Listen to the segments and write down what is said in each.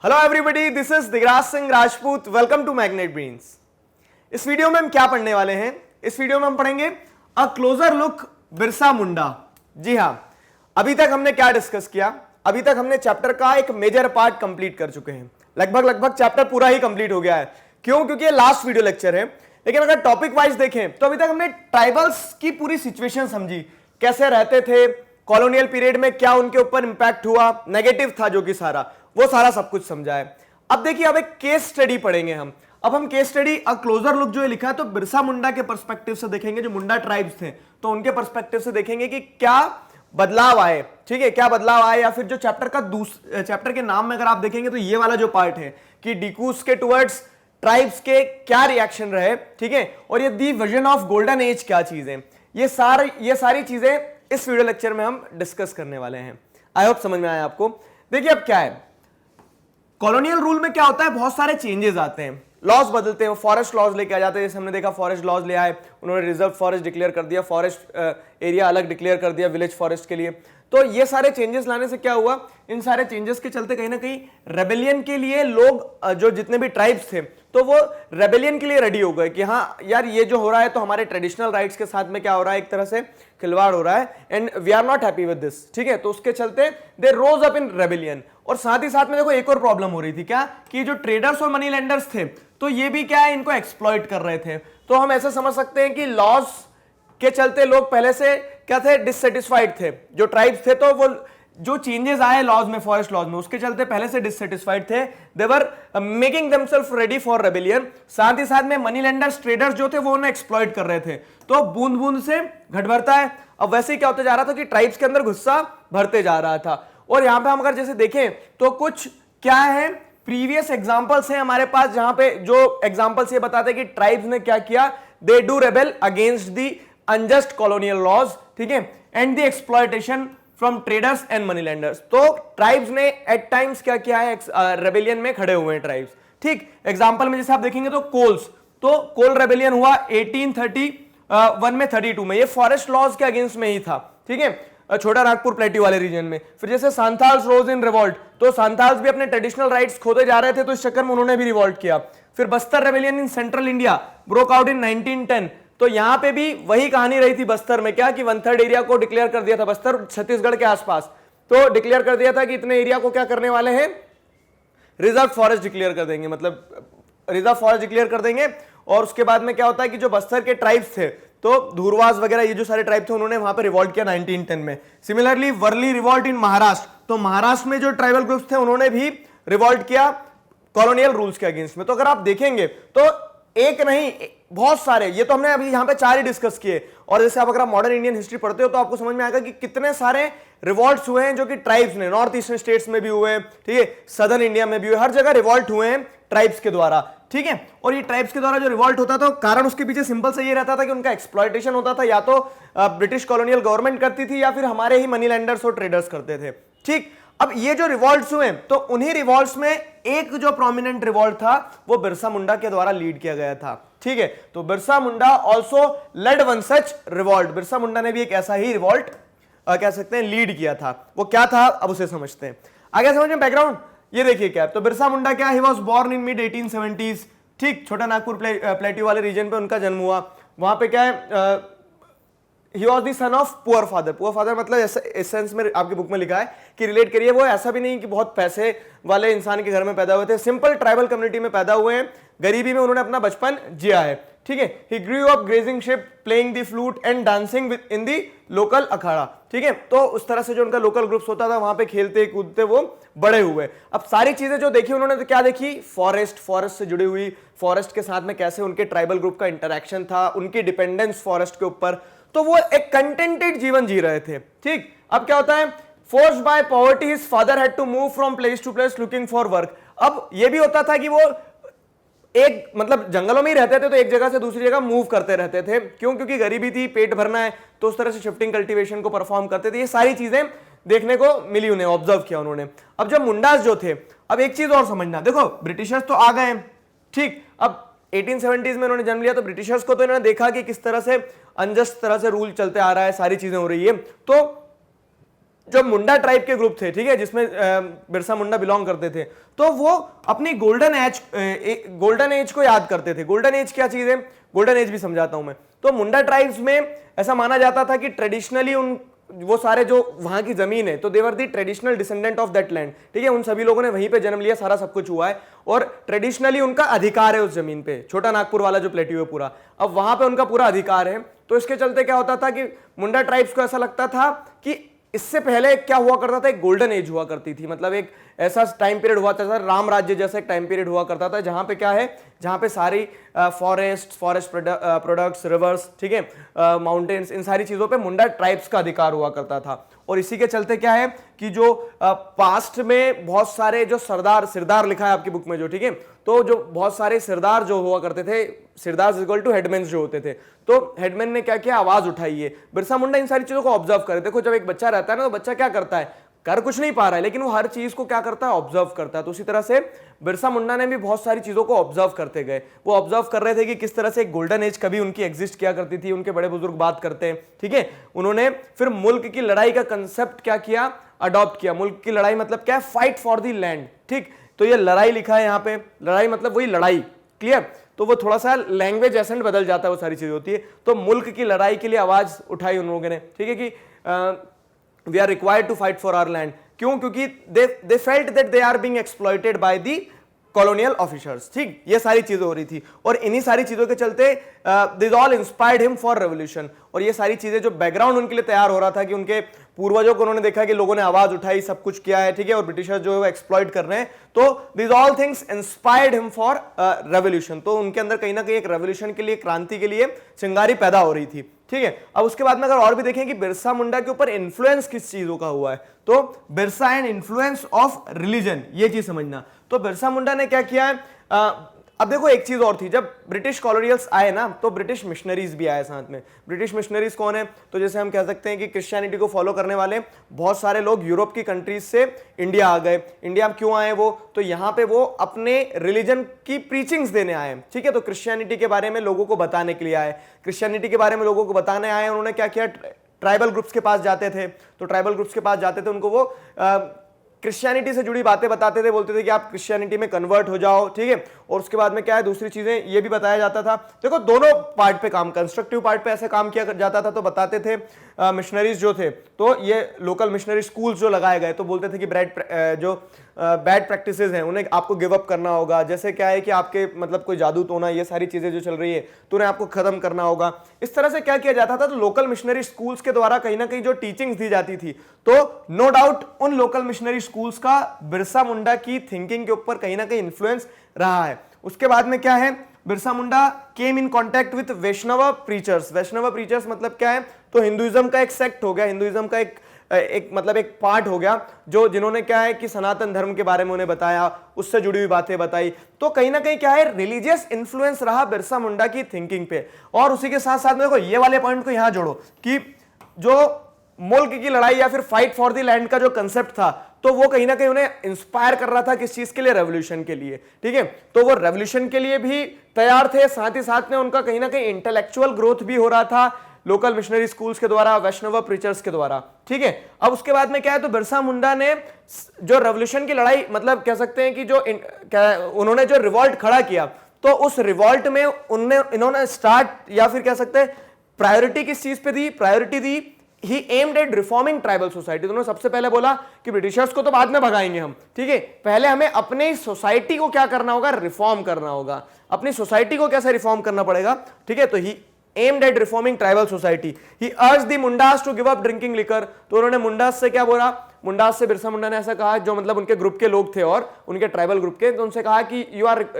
Hello everybody, this is Digraj Singh Rajput. Welcome to magnet brains. इस video में हम क्या पढ़ने वाले हैं? इस वीडियो में हम पढ़ेंगे अ क्लोजर लुक बिरसा मुंडा। जी हां, अभी तक हमने क्या डिस्कस किया? अभी तक हमने चैप्टर का एक मेजर पार्ट कंप्लीट कर चुके हैं। लगभग चैप्टर पूरा ही कंप्लीट हो गया है। क्यों? क्योंकि ये लास्ट वीडियो लेक्चर है। लेकिन अगर टॉपिक वाइज देखें तो अभी तक हमने ट्राइबल्स की पूरी सिचुएशन समझी, कैसे रहते थे, कॉलोनियल पीरियड में क्या उनके ऊपर इंपैक्ट हुआ, नेगेटिव था जो कि सारा, वो सारा सब कुछ समझा है। अब देखिए, अब एक केस स्टडी पढ़ेंगे हम। अब हम केस स्टडी अ क्लोजर लुक जो है लिखा है तो बिरसा मुंडा के पर्सपेक्टिव से देखेंगे, जो मुंडा ट्राइब्स थे तो उनके पर्सपेक्टिव से देखेंगे कि क्या बदलाव आए। ठीक है, क्या बदलाव आए, या फिर जो चैप्टर के नाम में अगर आप देखेंगे तो ये वाला जो पार्ट है कि डिकूस के टुवर्ड्स ट्राइब्स के क्या रिएक्शन रहे। ठीक है, और ये दी विजन ऑफ गोल्डन एज क्या चीज है, ये सारी चीजें इस वीडियो लेक्चर में हम डिस्कस करने वाले हैं। आई होप समझ में आया आपको। देखिए, अब क्या है, कॉलोनियल रूल में क्या होता है, बहुत सारे चेंजेस आते हैं, लॉज बदलते हैं, फॉरेस्ट लॉज लेके आ जाते हैं। जैसे हमने देखा, फॉरेस्ट लॉज ले आए, उन्होंने रिजर्व फॉरेस्ट डिक्लेयर कर दिया, फॉरेस्ट एरिया अलग डिक्लेयर कर दिया विलेज फॉरेस्ट के लिए। तो ये सारे चेंजेस लाने से क्या हुआ, इन सारे चेंजेस के चलते कहीं ना कहीं रेबेलियन के लिए लोग, जो जितने भी ट्राइब्स थे, तो वो रेबेलियन के लिए रेडी हो गए कि हाँ यार, ये जो हो रहा है तो हमारे ट्रेडिशनल राइट्स के साथ में क्या हो रहा है, एक तरह से खिलवाड़ हो रहा है, and we are not happy with this. ठीक है, तो उसके चलते दे रोज अप इन रेबेलियन। और साथ ही साथ में देखो, एक और प्रॉब्लम हो रही थी, क्या कि जो ट्रेडर्स और मनी लेंडर्स थे तो ये भी क्या है, इनको एक्सप्लॉइट कर रहे थे। तो हम ऐसे समझ सकते हैं कि लॉज के चलते लोग पहले से क्या थे, डिससेटिस्फाइड थे, जो ट्राइब्स थे। तो वो जो चेंजेस आए लॉज में, फॉरेस्ट लॉज में, उसके चलते पहले से डिससेटिस्फाइड थे। They were making themselves ready for rebellion. साथ ही साथ में मनी लेंडर्स, ट्रेडर्स जो थे वो उन्हें एक्सप्लॉइट कर रहे थे। तो बूंद बूंद से घट भरता है। अब वैसे ही क्या होता जा रहा था कि ट्राइब्स के अंदर गुस्सा भरते जा रहा था। और यहां पे हम अगर जैसे देखें तो कुछ क्या है, प्रीवियस एग्जांपल्स हैं हमारे पास, जहां पे जो एग्जांपल्स ये बताते हैं कि ट्राइब्स ने क्या किया, they do rebel against the unjust colonial laws. ठीक है, and the exploitation from traders and money lenders. तो ट्राइब्स ने एट टाइम्स क्या किया है, रेबेलियन में खड़े हुए हैं ट्राइब्स। ठीक, एग्जांपल में जैसे आप देखेंगे तो कोल रेबेलियन हुआ 1831 में, 32 में, ये फॉरेस्ट लॉज के अगेंस्ट में ही था। ठीक है, छोटा नागपुर प्लेट्यू वाले रीजन में। फिर जैसे सांथाल्स रोज इन रिवॉल्ट, तो सांथाल्स भी अपने ट्रेडिशनल राइट्स खोते जा रहे थे, तो इस चक्कर में उन्होंने भी रिवॉल्ट किया। फिर Bastar rebellion in central India broke out in 1910। तो यहां पे भी वही कहानी रही थी बस्तर में, क्या कि 1/3 एरिया को डिक्लेयर कर दिया था, बस्तर छत्तीसगढ़ के आसपास, तो डिक्लेयर कर दिया था कि इतने एरिया को क्या करने वाले हैं, रिजर्व फॉरेस्ट डिक्लेयर कर देंगे, मतलब रिजर्व फॉरेस्ट डिक्लेयर कर देंगे। और उसके बाद में क्या होता है कि जो बस्तर के ट्राइब्स थे, तो धूरवास वगैरह ये जो सारे ट्राइब थे, उन्होंने वहां पे रिवॉल्ट किया 1910 में। Similarly Warli revolt in Maharashtra, तो महाराष्ट्र में जो ट्राइबल ग्रुप्स थे उन्होंने भी रिवॉल्ट किया कॉलोनियल रूल्स के अगेंस्ट में। तो अगर आप देखेंगे तो एक नहीं, बहुत सारे, ये तो हमने अभी यहां पे 4 ही डिस्कस किए। और जैसे आप अगर मॉडर्न इंडियन हिस्ट्री पढ़ते हो तो आपको समझ में आएगा कि कितने सारे रिवॉल्ट्स हुए हैं जो कि ट्राइब्स ने, नॉर्थ ईस्टर्न स्टेट्स में भी हुए, ठीक है, सदर्न इंडिया में भी हुए, हर जगह रिवॉल्ट हुए हैं ट्राइब्स के द्वारा। ठीक है, और ये ट्राइब्स के द्वारा जो रिवॉल्ट होता था, कारण उसके पीछे सिंपल से ये रहता था कि उनका एक्सप्लॉयटेशन होता था, या तो ब्रिटिश कॉलोनियल गवर्नमेंट करती थी या फिर हमारे ही मनी लेंडर्स और ट्रेडर्स करते थे। ठीक, अब ये जो रिवॉल्ट्स हुए, तो उन्हीं रिवॉल्ट्स में एक जो प्रोमिनेंट रिवॉल्ट था वो बिरसा मुंडा के द्वारा लीड किया गया था। ठीक है, तो Birsa Munda also led one such revolt. Birsa Munda ने भी एक ऐसा ही रिवॉल्ट कह सकते हैं लीड किया था। वो क्या था, अब उसे समझते हैं। आगे समझें बैकग्राउंड, ये देखिए क्या, तो बिरसा मुंडा क्या, he was born in mid 1870s। ठीक, छोटा नागपुर प्लेट्यू वाले रीजन पे उनका जन्म हुआ। वहां पे क्या है, he was the son of poor father। Poor father मतलब एसेंस में आपकी बुक में लिखा है कि रिलेट करिए, वो ऐसा भी नहीं कि बहुत पैसे वाले इंसान के घर में पैदा हुए थे, सिंपल ट्राइबल कम्युनिटी में पैदा हुए हैं, गरीबी में उन्होंने अपना बचपन जिया है। ठीक है, he grew up grazing sheep, playing the flute and dancing in the local अखाड़ा। ठीक है, तो उस तरह से जो उनका लोकल ग्रुप्स होता था वहां पे खेलते कूदते वो बड़े हुए। अब सारी चीजें जो देखी उन्होंने, तो क्या देखी, फॉरेस्ट से जुड़ी हुई, फॉरेस्ट के साथ में कैसे उनके ट्राइबल ग्रुप का इंटरेक्शन था, उनकी डिपेंडेंस फॉरेस्ट के ऊपर, तो वो एक कंटेंटेड जीवन जी रहे थे। ठीक, अब क्या होता है, forced by poverty his father had to move from place to place looking for work. अब ये भी होता था कि वो एक मतलब जंगलों में ही रहते थे, तो एक जगह से दूसरी जगह मूव करते रहते थे। क्यों? क्योंकि गरीबी थी, पेट भरना है, तो उस तरह से शिफ्टिंग कल्टीवेशन को परफॉर्म करते थे। ये सारी चीजें देखने को मिली उन्हें, ऑब्जर्व किया उन्होंने। अब जब मुंडास जो थे, अब एक चीज और समझना, देखो ब्रिटिशर्स तो आ गए, ठीक, अब 1870s में उन्होंने जन्म लिया, तो ब्रिटिशर्स को तो इन्होंने देखा कि किस तरह से अनजस्ट तरह से रूल चलते आ रहा है, सारी चीजें हो रही है। तो जो मुंडा ट्राइब के ग्रुप थे, ठीक है, जिसमें बिरसा मुंडा बिलोंग करते थे, तो वो अपनी गोल्डन एज को याद करते थे। गोल्डन एज क्या चीज है, गोल्डन एज भी समझाता हूं मैं। तो मुंडा ट्राइब्स में ऐसा माना जाता था कि ट्रेडिशनली उन वो सारे जो वहां की जमीन है, तो they were the traditional descendant of that land, ठीक है, उन सभी लोगों ने वहीं पे जन्म लिया, सारा सब कुछ हुआ है और ट्रेडिशनली उनका अधिकार है उस जमीन पे। छोटा नागपुर वाला जो प्लेट्यू है पूरा, अब वहां पे उनका पूरा अधिकार है। तो इसके चलते क्या होता था कि मुंडा ट्राइब्स को ऐसा लगता था कि इससे पहले क्या हुआ करता था, एक गोल्डन एज हुआ करती थी, मतलब एक ऐसा टाइम पीरियड हुआ करता था, राम राज्य जैसा एक टाइम पीरियड हुआ करता था, जहां पे क्या है, जहां पे सारी फॉरेस्ट प्रोडक्ट्स, रिवर्स, ठीक है, माउंटेन्स, इन सारी चीजों पे मुंडा ट्राइब्स का अधिकार हुआ करता था। और इसी के चलते क्या है कि जो पास्ट में बहुत सारे जो सिरदार लिखा है आपकी बुक में जो, ठीक है, तो जो बहुत सारे सिरदार जो हुआ करते थे, सिरदार इक्वल टू हेडमैन जो होते थे, तो हेडमैन ने क्या किया, आवाज उठाई है। बिरसा मुंडा इन सारी चीजों को ऑब्जर्व करे। देखो जब एक बच्चा रहता है ना, तो बच्चा क्या करता है, कर कुछ नहीं पा रहा है, लेकिन वो हर चीज को क्या करता है, ऑब्जर्व करता है। तो उसी तरह से बिरसा मुंडा ने भी बहुत सारी चीजों को ऑब्जर्व करते गए। वो ऑब्जर्व कर रहे थे कि किस तरह से एक गोल्डन एज कभी उनकी एग्जिस्ट किया करती थी, उनके बड़े बुजुर्ग बात करते हैं, ठीक है। उन्होंने फिर मुल्क की लड़ाई का कंसेप्ट क्या किया, अडॉप्ट किया। मुल्क की लड़ाई मतलब क्या है, फाइट फॉर द लैंड, ठीक। तो ये लड़ाई लिखा है यहाँ पे, लड़ाई मतलब वही लड़ाई, क्लियर। तो वो थोड़ा सा लैंग्वेज एसेंट बदल जाता है, वो सारी चीजें होती है। तो मुल्क की लड़ाई के लिए आवाज उठाई उन लोगों ने, ठीक है, कि we are required to fight for our land. क्यों, क्योंकि they felt that they are being exploited by the colonial officers, ठीक। ये सारी चीजें हो रही थी और इन्हीं सारी चीजों के चलते this all inspired him for revolution. और ये सारी चीजें जो बैकग्राउंड उनके लिए तैयार हो रहा था कि उनके पूर्वजों को उन्होंने देखा कि लोगों ने आवाज उठाई, सब कुछ किया है, ठीक है, और ब्रिटिशर्स जो है वो एक्सप्लॉइट कर रहे हैं, तो this all things inspired him for revolution. तो उनके अंदर कहीं ना कहीं एक रेवोल्यूशन के लिए, क्रांति के लिए चिंगारी पैदा हो रही थी, ठीक है। अब उसके बाद में अगर और भी देखें कि बिरसा मुंडा के ऊपर इन्फ्लुएंस किस चीजों का हुआ है, तो Birsa and influence of religion, ये चीज समझना। तो बिरसा मुंडा ने क्या किया है, अब देखो एक चीज और थी, जब ब्रिटिश कॉलोनियल्स आए ना, तो ब्रिटिश मिशनरीज भी आए साथ में। ब्रिटिश मिशनरीज कौन है, तो जैसे हम कह सकते हैं कि क्रिश्चियनिटी को फॉलो करने वाले बहुत सारे लोग यूरोप की कंट्रीज से इंडिया आ गए। इंडिया में क्यों आए वो, तो यहाँ पे वो अपने रिलीजन की प्रीचिंग्स देने आए, ठीक है। तो क्रिश्चियनिटी के बारे में लोगों को बताने के लिए आए, क्रिश्चियनिटी के बारे में लोगों को बताने आए। उन्होंने क्या किया, ट्राइबल ग्रुप्स के पास जाते थे, तो ट्राइबल ग्रुप्स के पास जाते थे, उनको वो क्रिश्चियनिटी से जुड़ी बातें बताते थे, बोलते थे कि आप क्रिश्चियनिटी में कन्वर्ट हो जाओ, ठीक है। और उसके बाद में क्या है, दूसरी चीजें ये भी बताया जाता था। देखो दोनों पार्ट पे काम, कंस्ट्रक्टिव पार्ट पे ऐसे काम किया जाता था, तो बताते थे मिशनरीज जो थे, तो ये लोकल मिशनरी स्कूल्स जो लगाए गए, तो बोलते थे कि बैड प्रैक्टिसेस हैं उन्हें आपको गिव अप करना होगा। जैसे क्या है कि आपके मतलब कोई जादू टोना, ये सारी चीजें जो चल रही है, तो उन्हें आपको खत्म करना होगा। इस तरह से क्या किया जाता था, तो लोकल मिशनरी स्कूल्स के द्वारा कहीं ना कहीं जो टीचिंग्स दी जाती थी, तो नो डाउट उन लोकल मिशनरी स्कूल्स का बिरसा मुंडा की थिंकिंग के ऊपर कहीं ना कहीं इन्फ्लुएंस रहा है। उसके बाद में क्या है, Birsa Munda came in contact with Vaishnav preachers. Vaishnav preachers मतलब क्या है, तो हिंदुइज्म का एक सेक्ट हो गया, हिंदुइज्म का एक मतलब एक पार्ट हो गया, जो जिन्होंने क्या है कि सनातन धर्म के बारे में उन्हें बताया, उससे जुड़ी हुई बातें बताई। तो कहीं ना कहीं क्या है, रिलीजियस इन्फ्लुएंस रहा बिरसा मुंडा की थिंकिंग पे। और उसी के साथ साथ में देखो ये वाले पॉइंट को यहां जोड़ो कि जो मुल्क की लड़ाई या फिर फाइट फॉर द लैंड का जो कंसेप्ट था, तो वो कहीं ना कहीं उन्हें इंस्पायर कर रहा था किस चीज के लिए, रेवोल्यूशन के लिए, ठीक है। तो वो रेवोल्यूशन के लिए भी तैयार थे, साथ ही साथ में उनका कहीं ना कहीं इंटेलेक्चुअल ग्रोथ भी हो रहा था लोकल मिशनरी स्कूल्स के द्वारा, वैष्णव प्रीचर्स के द्वारा, ठीक है। अब उसके बाद में क्या है, तो बिरसा मुंडा ने जो रेवोल्यूशन की लड़ाई, मतलब कह सकते हैं कि जो उन्होंने जो रिवॉल्ट खड़ा किया, तो उस रिवॉल्ट में इन्होंने स्टार्ट या फिर कह सकते हैं प्रायोरिटी किस चीज पे दी, प्रायोरिटी दी ही aimed at reforming tribal society. उन्होंने सबसे पहले बोला कि ब्रिटिशर्स को तो बाद में भगाएंगे हम, ठीक है, पहले हमें अपने सोसाइटी को क्या करना होगा, रिफॉर्म करना होगा। अपनी सोसाइटी को कैसे रिफॉर्म करना पड़ेगा, ठीक है। तो ही aimed at reforming tribal society. He urged the Mundas to give up drinking liquor. तो उन्होंने मुंडास से क्या बोला, मुंडास से बिरसा मुंडा ने ऐसा कहा, जो मतलब उनके ग्रुप के लोग थे और उनके ट्राइबल ग्रुप के, तो उनसे कहा कि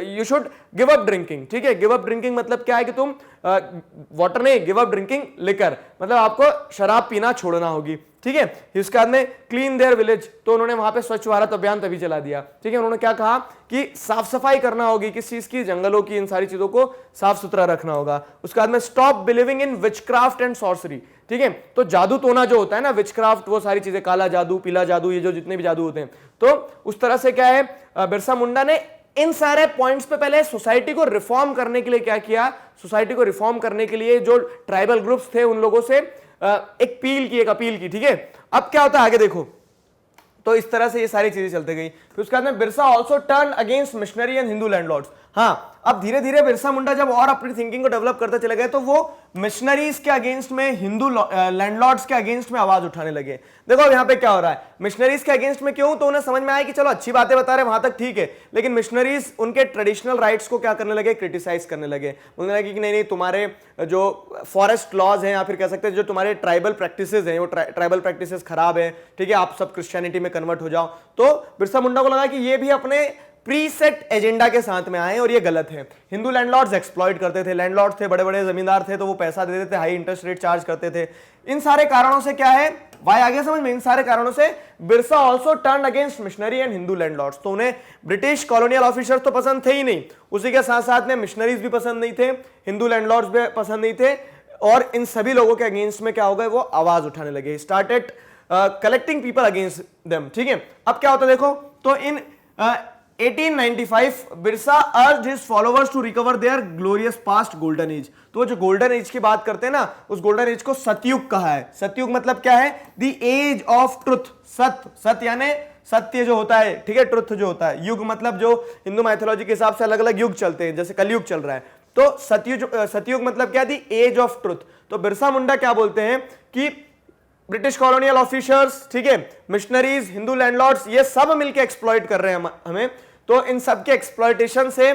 you should give up drinking, ठीक है। गिव अप ड्रिंकिंग मतलब क्या है कि तुम वाटर नहीं, गिव अप ड्रिंकिंग लिकर, मतलब आपको शराब पीना छोड़ना होगी, ठीक है। इसके बाद में क्लीन देयर विलेज, तो उन्होंने वहां पे स्वच्छ भारत अभियान तभी चला दिया, ठीक है। उन्होंने क्या कहा कि साफ सफाई करना होगी, किस चीज की, जंगलों की, इन सारी चीजों को साफ सुथरा रखना होगा। उसके बाद में stop believing in witchcraft and sorcery, ठीक है। तो जादू टोना जो होता है ना, विचक्राफ्ट, वो सारी चीजें, काला जादू, पीला जादू, ये जो जितने भी जादू होते हैं, तो उस तरह से क्या है, बिरसा मुंडा ने इन सारे पॉइंट्स पे पहले सोसाइटी को रिफॉर्म करने के लिए क्या किया, सोसाइटी को रिफॉर्म करने के लिए जो ट्राइबल ग्रुप्स थे उन लोगों से एक अपील की, ठीक है। अब क्या होता है आगे देखो, तो इस तरह से ये सारी चीजें चलते गई। फिर उसके बाद में Birsa also turn against missionary and Hindu landlords. हाँ, अब धीरे धीरे बिरसा मुंडा जब और अपनी थिंकिंग को डेवलप करते चले गए तो वो मिशनरीज के अगेंस्ट में, हिंदू लैंडलॉर्ड्स के अगेंस्ट में आवाज उठाने लगे। देखो अब यहाँ पे क्या हो रहा है, मिशनरीज के अगेंस्ट में क्यों, तो उन्हें समझ में आया कि चलो अच्छी बातें बता रहे वहां तक ठीक है, लेकिन मिशनरीज उनके ट्रेडिशनल राइट्स को क्या करने लगे, क्रिटिसाइज करने लगे। बोलने लगे कि नहीं नहीं, तुम्हारे जो फॉरेस्ट लॉज हैं या फिर कह सकते हैं जो तुम्हारे ट्राइबल प्रैक्टिसेस हैं वो ट्राइबल प्रैक्टिसेस खराब है, ठीक है, आप सब क्रिश्चियनिटी में कन्वर्ट हो जाओ। तो बिरसा मुंडा को लगा कि ये भी अपने प्रीसेट एजेंडा के साथ में आए और ये गलत है। हिंदू लैंडलॉर्ड्स एक्सप्लॉइट करते थे, लैंडलॉर्ड्स थे, बड़े बड़े जमींदार थे, तो वो पैसा देते थे, हाई इंटरेस्ट रेट चार्ज करते थे। इन सारे कारणों से क्या है, वाई आगे समझ में, इन सारे कारणों से Birsa also turn against missionary and Hindu landlords. तो उन्हें ब्रिटिश कॉलोनियल ऑफिसर्स तो पसंद थे ही नहीं, उसी के साथ साथ में मिशनरीज भी पसंद नहीं थे, हिंदू लैंडलॉर्ड्स भी पसंद नहीं थे, और इन सभी लोगों के अगेंस्ट में क्या हो गए, वो आवाज उठाने लगे, started collecting people against them, ठीक है। अब क्या होता है देखो, तो in 1895 Birsa urged his followers to recover their glorious past golden age. तो जो गोल्डन एज की बात करते हैं ना, उस गोल्डन एज को सतयुग कहा है। सतयुग मतलब क्या है, द एज ऑफ ट्रुथ। सत्य यानी सत्य जो होता है, ठीक है, ट्रुथ जो होता है। युग मतलब जो हिंदू माइथोलॉजी के हिसाब से अलग अलग युग चलते हैं, जैसे कलयुग चल रहा है, तो सतयुग मतलब क्या, द एज ऑफ ट्रुथ। तो बिरसा मुंडा क्या बोलते हैं कि ब्रिटिश कॉलोनियल ऑफिसर्स, ठीक है, मिशनरीज, हिंदू लैंडलॉर्ड्स, ये सब मिलके एक्सप्लॉइट कर रहे हैं हमें। तो इन सब के एक्सप्लॉइटेशन से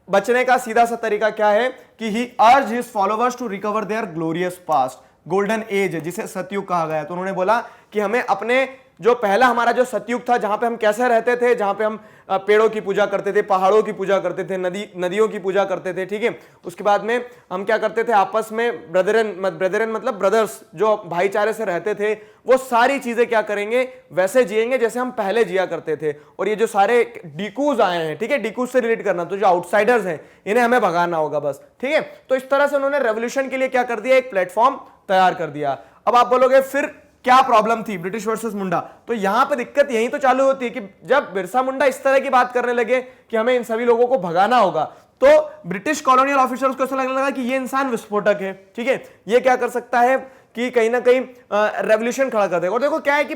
बचने का सीधा सा तरीका क्या है कि he urge his followers to recover their glorious past, golden age जिसे सतयुग कहा गया। तो उन्होंने बोला कि हमें अपने जो पहला हमारा जो सतयुग था, जहां पे हम कैसे रहते थे, जहां पे हम पेड़ों की पूजा करते थे, पहाड़ों की पूजा करते थे, नदियों की पूजा करते थे, ठीक है। उसके बाद में हम क्या करते थे, आपस में ब्रदरन मतलब ब्रदर्स, जो भाईचारे से रहते थे, वो सारी चीजें क्या करेंगे, वैसे जिएंगे जैसे हम पहले जिया करते थे। और ये जो सारे डीकूज आए हैं, ठीक है, डीकूज से रिलेट करना, तो जो आउटसाइडर्स हैं इन्हें हमें भगाना होगा बस, ठीक है। तो इस तरह से उन्होंने रेवोल्यूशन के लिए क्या कर दिया, एक प्लेटफॉर्म तैयार कर दिया। अब आप बोलोगे फिर क्या प्रॉब्लम थी ब्रिटिश वर्सेस मुंडा, तो यहां पे दिक्कत यहीं तो चालू होती है कि जब बिरसा मुंडा इस तरह की बात करने लगे कि हमें इन सभी लोगों को भगाना होगा, तो ब्रिटिश कॉलोनियल ऑफिसर्स को ऐसा लगने लगा कि ये इंसान विस्फोटक है, ठीक है, ये क्या कर सकता है कि कहीं ना कहीं रेवोल्यूशन खड़ा कर देगा। और देखो क्या है कि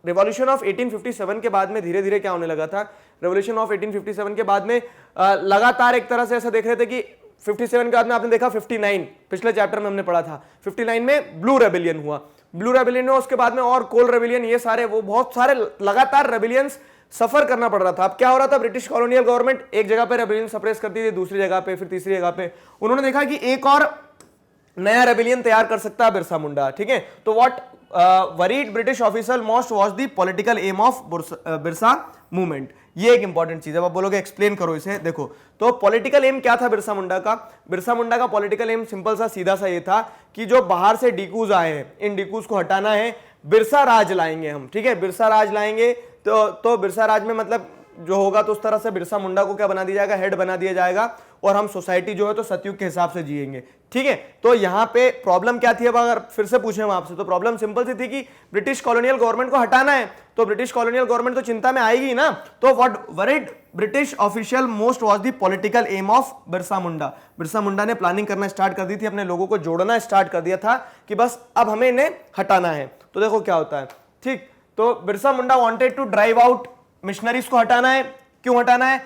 रिवॉल्यूशन ऑफ 1857 के बाद में धीरे धीरे क्या होने लगा था, रेवोल्यूशन ऑफ 1857 के बाद में लगातार एक तरह से ऐसा देख रहे थे कि 57 के बाद में आपने देखा 59, पिछले चैप्टर में हमने पढ़ा था, 59 में ब्लू रेबेलियन हुआ, ब्लू रेबेलियन हुआ, उसके बाद में और कोल रेबेलियन, ये सारे वो बहुत सारे लगातार रेबेलियंस सफर करना पड़ रहा था। अब क्या हो रहा था, ब्रिटिश कॉलोनियल गवर्नमेंट एक जगह पे रेबेलियन सप्रेस करती थी, दूसरी जगह पे, फिर तीसरी जगह पे उन्होंने देखा कि एक और नया रेबेलियन तैयार कर सकता है बिरसा मुंडा, ठीक है। तो what worried British officer most was the political aim of Birsa movement. ये एक इंपॉर्टेंट चीज है। अब बोलोगे एक्सप्लेन करो इसे, देखो तो पॉलिटिकल एम क्या था बिरसा मुंडा का, बिरसा मुंडा का पॉलिटिकल एम सिंपल सा सीधा सा ये था कि जो बाहर से डीकूज आए हैं, इन डीकूज को हटाना है, बिरसा राज लाएंगे हम, ठीक है, बिरसा राज लाएंगे। तो बिरसा राज में मतलब जो होगा तो उस तरह से बिरसा मुंडा को क्या बना दिया जाएगा, हेड बना दिया जाएगा, और हम सोसाइटी जो है तो सतयुग के हिसाब से जिएंगे, ठीक है। तो यहाँ पे प्रॉब्लम क्या थी, अब अगर फिर से पूछे हम आपसे, तो प्रॉब्लम सिंपल सी थी कि ब्रिटिश कॉलोनियल गवर्नमेंट को हटाना है, तो ब्रिटिश कॉलोनियल गवर्नमेंट तो चिंता में आएगी ना। तो what worried British official most was the political aim of Birsa Munda. Birsa Munda ने प्लानिंग करना स्टार्ट कर दी थी, अपने लोगों को जोड़ना स्टार्ट कर दिया था कि बस अब हमें इन्हें हटाना है। तो देखो क्या होता है, ठीक, तो Birsa Munda wanted to drive out missionaries को हटाना है। क्यों हटाना है,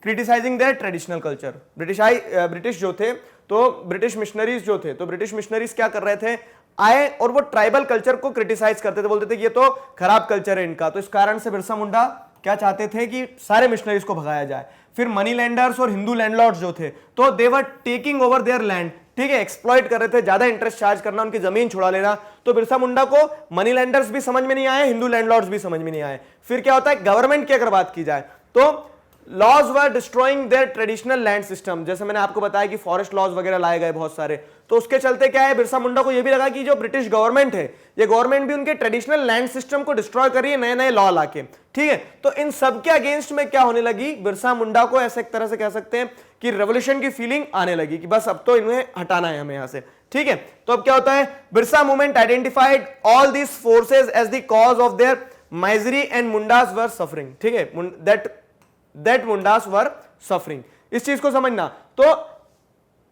criticising their traditional culture. British जो थे, तो ब्रिटिश मिशनरीज जो थे, तो ब्रिटिश मिशनरीज क्या कर रहे थे, आए और वो ट्राइबल कल्चर को क्रिटिसाइज करते थे, बोलते थे कि ये तो खराब कल्चर है इनका। तो इस कारण से बिरसा मुंडा क्या चाहते थे कि सारे मिशनरीज को भगाया जाए। फिर मनी लैंडर्स और हिंदू लैंडलॉर्ड्स जो थे, तो they were taking over their land, ठीक है, एक्सप्लॉइट कर रहे थे, ज्यादा इंटरेस्ट चार्ज करना, उनकी जमीन छुड़ा लेना। तो बिरसा मुंडा को मनी लैंडर्स भी समझ में नहीं आए, हिंदू लैंडलॉर्ड्स भी समझ में नहीं आए। फिर क्या होता है, गवर्नमेंट की अगर बात की जाए तो laws were destroying their traditional land system. जैसे मैंने आपको बताया कि फॉरेस्ट लॉज वगैरह लाए गए बहुत सारे, तो उसके चलते क्या है, बिरसा मुंडा को यह भी लगा कि जो ब्रिटिश गवर्नमेंट है, ये गवर्नमेंट भी उनके ट्रेडिशनल लैंड सिस्टम को डिस्ट्रॉय कर रही है नए नए लॉ लाके, ठीक है। तो इन सब के अगेंस्ट में क्या होने लगी, बिरसा मुंडा को ऐसे एक तरह से कह सकते हैं कि रेवोल्यूशन की फीलिंग आने लगी कि बस अब तो इन्हें हटाना है हमें यहां से, ठीक है। तो अब क्या होता है, Birsa movement identified all these forces as the cause of their misery and Mundas were suffering, ठीक है, दैट मुंडास वर सफरिंग। इस चीज को समझना। तो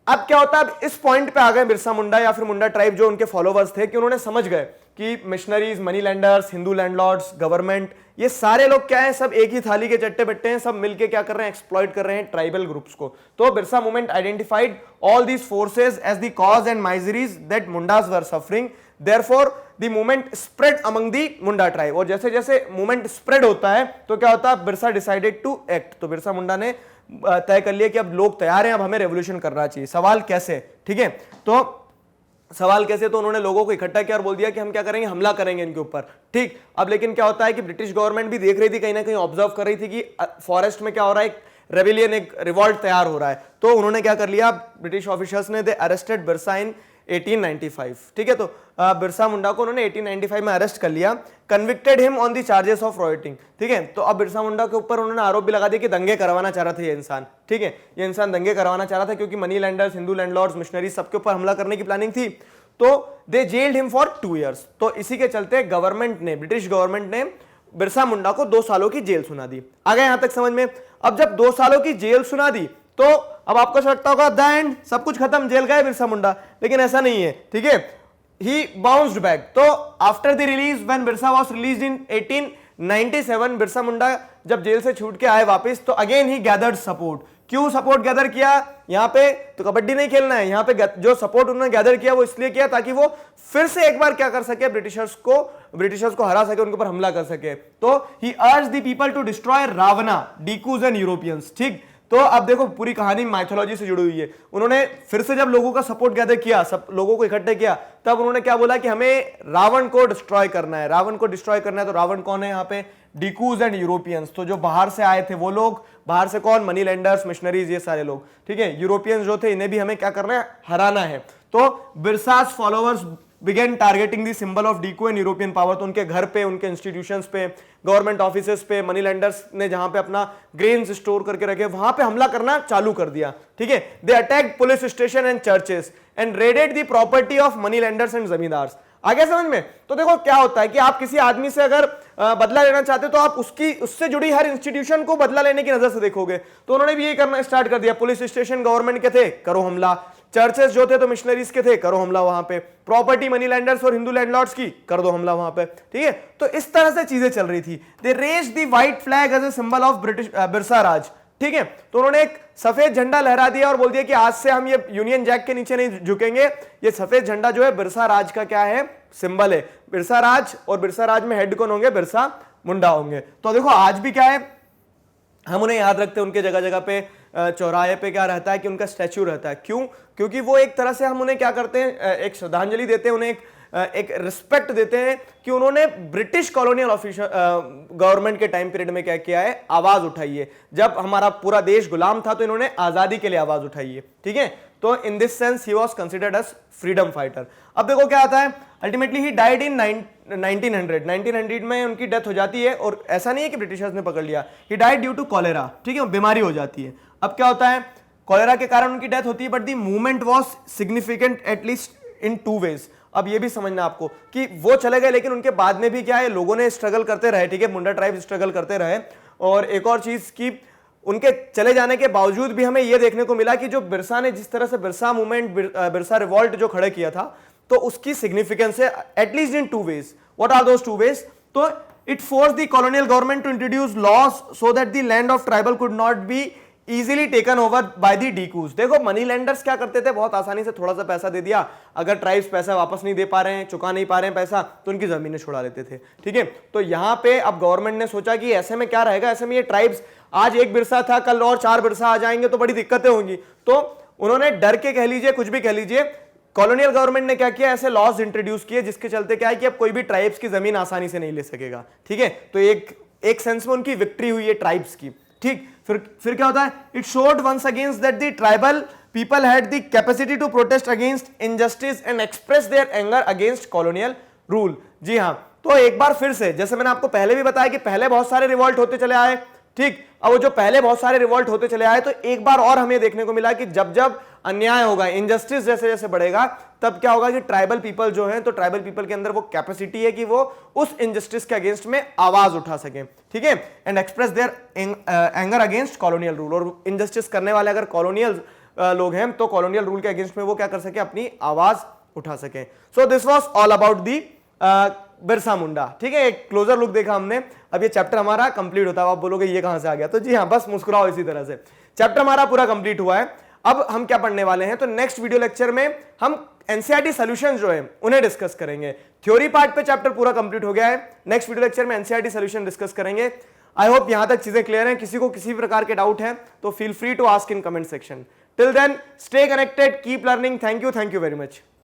अब क्या होता है, अब इस पॉइंट पे आ गए बिरसा मुंडा या फिर मुंडा ट्राइब जो उनके फॉलोवर्स थे कि उन्होंने समझ गए कि missionaries, money landers, Hindu landlords, government, ये सारे लोग क्या है, सब एक ही थाली के चट्टे बट्टे हैं, सब मिलके क्या कर रहे हैं, एक्सप्लॉइट कर रहे हैं ट्राइबल ग्रुप्स को। तो Birsa movement identified all these forces as the cause and miseries that Mundas were suffering, therefore the movement spread among the Munda tribe. और जैसे जैसे मूवमेंट स्प्रेड होता है तो क्या होता है, बिरसा डिसाइडेड टू एक्ट। तो बिरसा मुंडा ने तय कर लिया कि अब लोग तैयार हैं, अब हमें रेवोल्यूशन करना चाहिए। सवाल कैसे, ठीक है, तो सवाल कैसे, तो उन्होंने लोगों को इकट्ठा किया और बोल दिया कि हम क्या करेंगे, हमला करेंगे इनके ऊपर, ठीक। अब लेकिन क्या होता है कि ब्रिटिश गवर्नमेंट भी देख रही थी, कहीं ना कहीं ऑब्जर्व कर रही थी कि फॉरेस्ट में क्या हो रहा है, एक रेबिलियन, एक रिवॉल्ट तैयार हो रहा है। तो उन्होंने क्या कर लिया, ब्रिटिश ऑफिसर्स ने, दे अरेस्टेड बिरसा इन 1895, ठीक है। तो बिरसा मुंडा को उन्होंने 1895 में अरेस्ट कर लिया, convicted him on the charges of rioting, ठीक है। तो अब बिरसा मुंडा के ऊपर उन्होंने आरोप भी लगा दिया कि दंगे करवाना चाह रहा था ये इंसान, ठीक है, ये इंसान दंगे करवाना चाह रहा था क्योंकि money landers, Hindu landlords, missionaries, सबके ऊपर हमला करने की प्लानिंग थी। तो दे जेल्ड हिम फॉर 2 years। तो इसी के चलते गवर्नमेंट ने, ब्रिटिश गवर्नमेंट ने बिरसा मुंडा को 2 सालों की जेल सुना दी। आ गए यहां तक समझ में। अब जब 2 सालों की जेल सुना दी तो अब आपको लगता होगा द एंड, सब कुछ खत्म, जेल गए बिरसा मुंडा, लेकिन ऐसा नहीं है, ठीक है। He bounced back. तो after the release, when Birsa was released in 1897, Birsa Munda जब जेल से छूट के आए वापस, तो अगेन ही गैदर्ड सपोर्ट। क्यों सपोर्ट गैदर किया, यहां पे तो कबड्डी नहीं खेलना है, यहां पे जो सपोर्ट उन्होंने गैदर किया वो इसलिए किया ताकि वो फिर से एक बार क्या कर सके, ब्रिटिशर्स को हरा सके, उनके ऊपर हमला कर सके। तो he urged the people to destroy Ravana, dikus and Europeans, ठीक। तो अब देखो पूरी कहानी माइथोलॉजी से जुड़ी हुई है। उन्होंने फिर से जब लोगों का सपोर्ट गैदर किया, सब लोगों को इकट्ठे किया, तब उन्होंने क्या बोला कि हमें रावण को डिस्ट्रॉय करना है, रावण को डिस्ट्रॉय करना है। तो रावण कौन है यहाँ पे, डीकूज एंड यूरोपियंस। तो जो बाहर से आए थे वो लोग, बाहर से कौन, मनी लैंडर्स, मिशनरीज, ये सारे लोग, ठीक है। यूरोपियंस जो थे इन्हें भी हमें क्या करना है, हराना है। तो Birsa's followers began targeting the symbol of diku and European power. तो उनके घर पे, उनके इंस्टीट्यूशंस पे, गवर्नमेंट ऑफिसेस पे, मनी लैंडर्स ने जहां पे अपना ग्रेन्स स्टोर करके रखे, वहां पे हमला करना चालू कर दिया, ठीक है। They attacked police station and churches and raided the property of money lenders and zamindars. आगे समझ में। तो देखो क्या होता है कि आप किसी आदमी से अगर बदला लेना चाहते हो तो आप उससे जुड़ी हर इंस्टीट्यूशन को बदला लेने की नजर से देखोगे। तो उन्होंने भी ये करना स्टार्ट कर दिया। पुलिस स्टेशन गवर्नमेंट के थे, करो हमला। चर्चेस जो थे तो मिशनरीज के थे, करो हमला वहां पे। प्रॉपर्टी मनी लैंडर्स और हिंदू लैंडलॉर्ड्स की, कर दो हमला वहां पे, ठीक है। तो इस तरह से चीजें चल रही थी। They raised the white flag as a symbol of British Birsa Raj, ठीक है। तो उन्होंने एक सफेद झंडा लहरा दिया और बोल दिया कि आज से हम ये यूनियन जैक के नीचे नहीं झुकेंगे। ये सफेद झंडा जो है बिरसा राज का क्या है, सिंबल है, बिरसा राज। और बिरसा राज में हेड कौन होंगे, बिरसा मुंडा होंगे। तो देखो आज भी क्या है, हम उन्हें याद रखते हैं, उनके जगह जगह पे चौराहे पे क्या रहता है कि उनका स्टैच्यू रहता है। क्यों, क्योंकि वो एक तरह से हम उन्हें क्या करते हैं, एक श्रद्धांजलि देते हैं, उन्हें एक रिस्पेक्ट देते हैं कि उन्होंने ब्रिटिश कॉलोनियल ऑफिसर गवर्नमेंट के टाइम पीरियड में क्या किया है, आवाज उठाई है। जब हमारा पूरा देश गुलाम था तो इन्होंने आजादी के लिए आवाज उठाई है, ठीक है। तो in this sense he was considered as freedom fighter. अब देखो क्या आता है, अल्टीमेटली ही डाइड इन 1900 में उनकी डेथ हो जाती है। और ऐसा नहीं है कि ब्रिटिशर्स ने पकड़ लिया, he died due to cholera, ठीक है, बीमारी हो जाती है। अब क्या होता है, कॉलेरा के कारण उनकी डेथ होती है, but the movement was significant at least in 2 ways। अब ये भी समझना आपको कि वो चले गए लेकिन उनके बाद में भी क्या है, लोगों ने स्ट्रगल करते रहे, ठीक है, मुंडा ट्राइब स्ट्रगल करते रहे। और एक और चीज की, उनके चले जाने के बावजूद भी हमें यह देखने को मिला कि जो बिरसा ने जिस तरह से बिरसा मूवमेंट, बिरसा रिवॉल्ट जो खड़े किया था, तो उसकी सिग्निफिकेंस है at least in 2 ways। What are those 2 ways? तो it force the colonial government to introduce laws so that the land of tribal could not be easily taken over by the dikus. देखो money landers क्या करते थे, बहुत आसानी से थोड़ा सा पैसा दे दिया, अगर ट्राइब्स पैसा वापस नहीं दे पा रहे हैं, चुका नहीं पा रहे हैं पैसा, तो उनकी जमीनें छुड़ा लेते थे, ठीक है। तो यहां पे अब गवर्नमेंट ने सोचा कि ऐसे में क्या रहेगा, ऐसे में ये ट्राइब्स, आज एक बिरसा था, कल और 4 बिरसा आ जाएंगे तो बड़ी दिक्कतें होंगी। तो उन्होंने डर के कह लीजिए, कुछ भी कह लीजिए, कॉलोनियल गवर्नमेंट ने क्या किया, ऐसे लॉज इंट्रोड्यूस किए जिसके चलते क्या है कि अब कोई भी ट्राइब्स की जमीन आसानी से नहीं ले सकेगा, ठीक है। तो एक सेंस में उनकी विक्ट्री हुई है ट्राइब्स की, ठीक। फिर क्या होता है, it showed once against that the tribal people had the capacity to protest against injustice and express their anger against colonial rule. जी हां, तो एक बार फिर से, जैसे मैंने आपको पहले भी बताया कि पहले बहुत सारे रिवॉल्ट होते चले आए, ठीक। अब वो जो पहले बहुत सारे रिवॉल्ट होते चले आए, तो एक बार और हमें देखने को मिला कि जब जब अन्याय होगा, इनजस्टिस जैसे जैसे बढ़ेगा, तब क्या होगा कि ट्राइबल पीपल जो हैं, तो ट्राइबल पीपल के अंदर वो कैपेसिटी है कि वो उस इनजस्टिस के अगेंस्ट में आवाज उठा सकें, ठीक है, and express their anger against colonial rule. और इनजस्टिस करने वाले अगर कॉलोनियल लोग हैं, तो कॉलोनियल रूल के अगेंस्ट में वो क्या कर सके, अपनी आवाज उठा सके। So this was all about the Birsa Munda. ठीक है, एक क्लोजर लुक देखा हमने। अब ये चैप्टर हमारा कंप्लीट होता है। आप बोलोगे ये कहां से आ गया, तो जी हाँ, बस मुस्कुराओ इसी तरह से। चैप्टर हमारा पूरा कंप्लीट हुआ है। अब हम क्या पढ़ने वाले हैं, तो नेक्स्ट वीडियो लेक्चर में हम एनसीईआरटी सॉल्यूशन जो है उन्हें डिस्कस करेंगे। थ्योरी पार्ट पे चैप्टर पूरा कंप्लीट हो गया है। नेक्स्ट वीडियो लेक्चर में एनसीईआरटी सॉल्यूशन डिस्कस करेंगे। आई होप यहां तक चीजें क्लियर हैं। किसी को किसी प्रकार के डाउट है तो feel free to ask in comment section. Till then stay connected, keep learning. Thank you very much.